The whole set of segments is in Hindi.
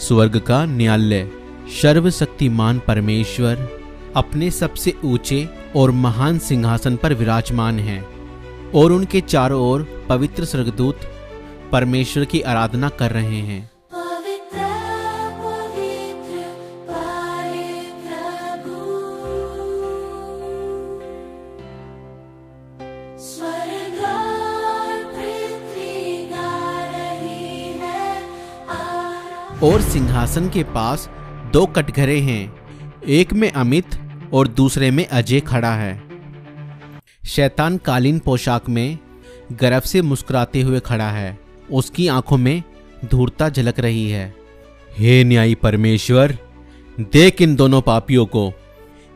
स्वर्ग का न्यायालय। सर्वशक्तिमान परमेश्वर अपने सबसे ऊंचे और महान सिंहासन पर विराजमान हैं और उनके चारों ओर पवित्र स्वर्गदूत परमेश्वर की आराधना कर रहे हैं। और सिंहासन के पास 2 कटघरे हैं, एक में अमित और दूसरे में अजय खड़ा है। शैतान कालीन पोशाक में गर्व से मुस्कुराते हुए खड़ा है। उसकी आंखों में धूर्तता झलक रही है। हे न्यायी परमेश्वर, देख इन दोनों पापियों को।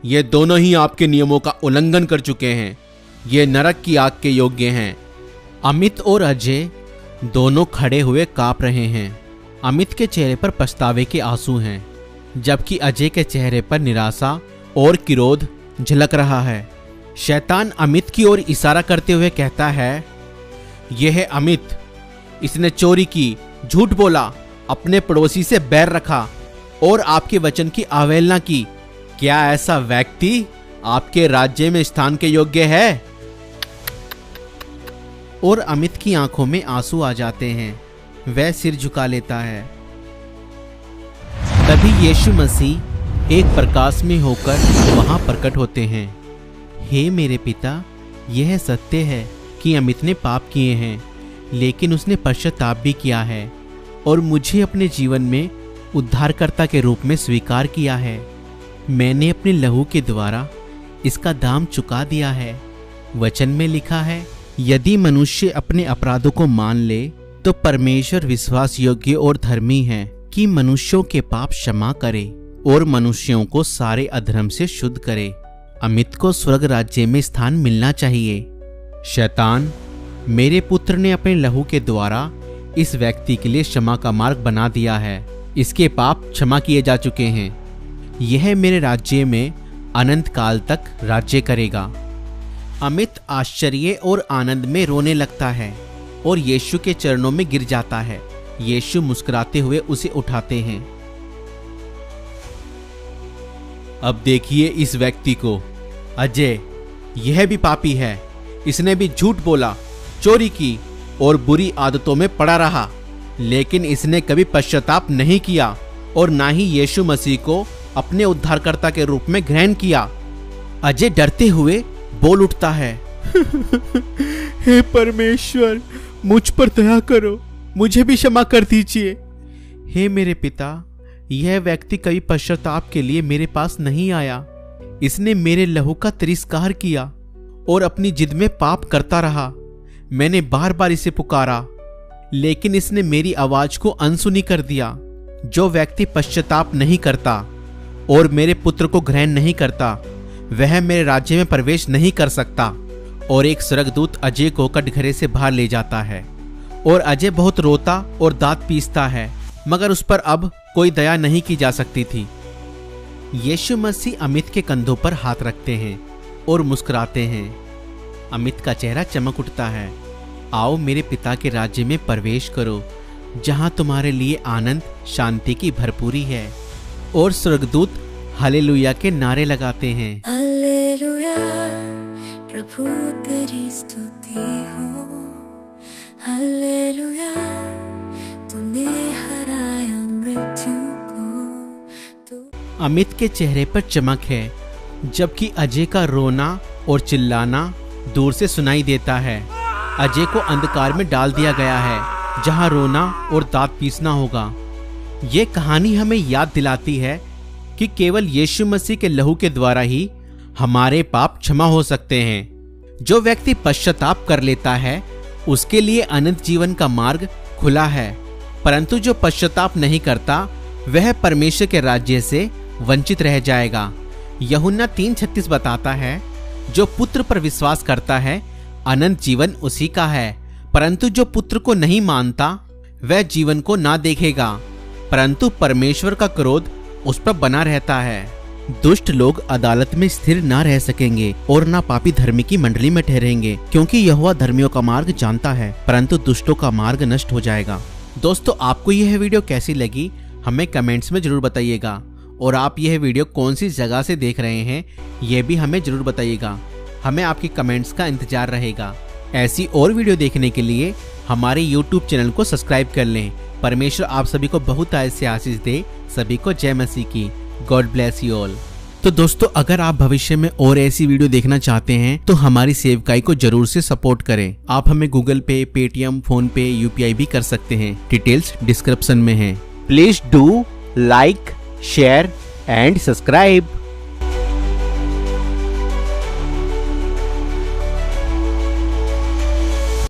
ये दोनों ही आपके नियमों का उल्लंघन कर चुके हैं। ये नरक की आग के योग्य हैं। अमित और अजय दोनों खड़े हुए कांप रहे हैं। अमित के चेहरे पर पछतावे के आंसू हैं, जबकि अजय के चेहरे पर निराशा और क्रोध झलक रहा है। शैतान अमित की ओर इशारा करते हुए कहता है, यह है अमित, इसने चोरी की, झूठ बोला, अपने पड़ोसी से बैर रखा और आपके वचन की अवहेलना की। क्या ऐसा व्यक्ति आपके राज्य में स्थान के योग्य है? और अमित की आंखों में आंसू आ जाते हैं। वह सिर झुका लेता है। तभी यीशु मसीह एक प्रकाश में होकर वहां प्रकट होते हैं। हे मेरे पिता, यह सत्य है कि अमित ने पाप किए हैं, लेकिन उसने पश्चाताप भी किया है और मुझे अपने जीवन में उद्धारकर्ता के रूप में स्वीकार किया है। मैंने अपने लहू के द्वारा इसका दाम चुका दिया है। वचन में लिखा है, यदि मनुष्य अपने अपराधों को मान ले तो परमेश्वर विश्वास योग्य और धर्मी है कि मनुष्यों के पाप क्षमा करे और मनुष्यों को सारे अधर्म से शुद्ध करे। अमित को स्वर्ग राज्य में स्थान मिलना चाहिए। शैतान, मेरे पुत्र ने अपने लहू के द्वारा इस व्यक्ति के लिए क्षमा का मार्ग बना दिया है। इसके पाप क्षमा किए जा चुके हैं। यह मेरे राज्य में अनंत काल तक राज्य करेगा। अमित आश्चर्य और आनंद में रोने लगता है और यीशु के चरणों में गिर जाता है। यीशु मुस्कुराते हुए उसे उठाते हैं। अब देखिए इस व्यक्ति को, अजय, यह भी पापी है। इसने भी झूठ बोला, चोरी की और बुरी आदतों में पड़ा रहा, लेकिन इसने कभी पश्चाताप नहीं किया और ना ही यीशु मसीह को अपने उद्धारकर्ता के रूप में ग्रहण किया। अजय डरते हुए बोल उठता है, हे परमेश्वर, मुझ पर दया करो, मुझे भी क्षमा कर दीजिए। हे मेरे पिता, यह व्यक्ति कभी पश्चाताप के लिए मेरे पास नहीं आया। इसने मेरे लहू का तिरस्कार किया और अपनी जिद में पाप करता रहा। मैंने बार बार इसे पुकारा, लेकिन इसने मेरी आवाज को अनसुनी कर दिया। जो व्यक्ति पश्चाताप नहीं करता और मेरे पुत्र को ग्रहण नहीं करता, वह मेरे राज्य में प्रवेश नहीं कर सकता। और एक स्वर्गदूत अजय को कटघरे से बाहर ले जाता है और अजय बहुत रोता और दांत पीसता है, मगर उस पर अब कोई दया नहीं की जा सकती थी। यीशु मसीह अमित के कंधों पर हाथ रखते हैं और मुस्कुराते हैं। अमित का चेहरा चमक उठता है। आओ मेरे पिता के राज्य में प्रवेश करो, जहां तुम्हारे लिए आनंद शांति की भरपूरी है। और स्वर्गदूत हालेलुया के नारे लगाते हैं। हालेलुया, प्रभु तेरी स्तुति हो। हालेलुया, तूने हराया मृत्यु को। अमित के चेहरे पर चमक है, जबकि अजय का रोना और चिल्लाना दूर से सुनाई देता है। अजय को अंधकार में डाल दिया गया है, जहां रोना और दांत पीसना होगा। ये कहानी हमें याद दिलाती है कि केवल यीशु मसीह के लहू के द्वारा ही हमारे पाप क्षमा हो सकते हैं। जो व्यक्ति पश्चाताप कर लेता है, उसके लिए अनंत जीवन का मार्ग खुला है, परंतु जो पश्चाताप नहीं करता, वह परमेश्वर के राज्य से वंचित रह जाएगा। यूहन्ना 3:36 बताता है, जो पुत्र पर विश्वास करता है, अनंत जीवन उसी का है, परंतु जो पुत्र को नहीं मानता, वह जीवन को ना देखेगा, परंतु परमेश्वर का क्रोध उस पर बना रहता है। दुष्ट लोग अदालत में स्थिर ना रह सकेंगे और ना पापी धर्मी की मंडली में ठहरेंगे, क्योंकि यहोवा धर्मियों का मार्ग जानता है, परंतु दुष्टों का मार्ग नष्ट हो जाएगा। दोस्तों, आपको यह वीडियो कैसी लगी हमें कमेंट्स में जरूर बताइएगा। और आप यह वीडियो कौन सी जगह से देख रहे हैं यह भी हमें जरूर बताइएगा। हमें आपके कमेंट्स का इंतजार रहेगा। ऐसी और वीडियो देखने के लिए हमारे YouTube चैनल को सब्सक्राइब कर लें। परमेश्वर आप सभी को बहुत ऐसे आशीष दे। सभी को जय मसीह की। God bless you all. तो दोस्तों, अगर आप भविष्य में और ऐसी वीडियो देखना चाहते हैं तो हमारी सेवकाई को जरूर से सपोर्ट करें। आप हमें गूगल पे, पेटीएम, फोन पे, UPI भी कर सकते हैं। डिटेल्स डिस्क्रिप्शन में है। Please do like, share and subscribe.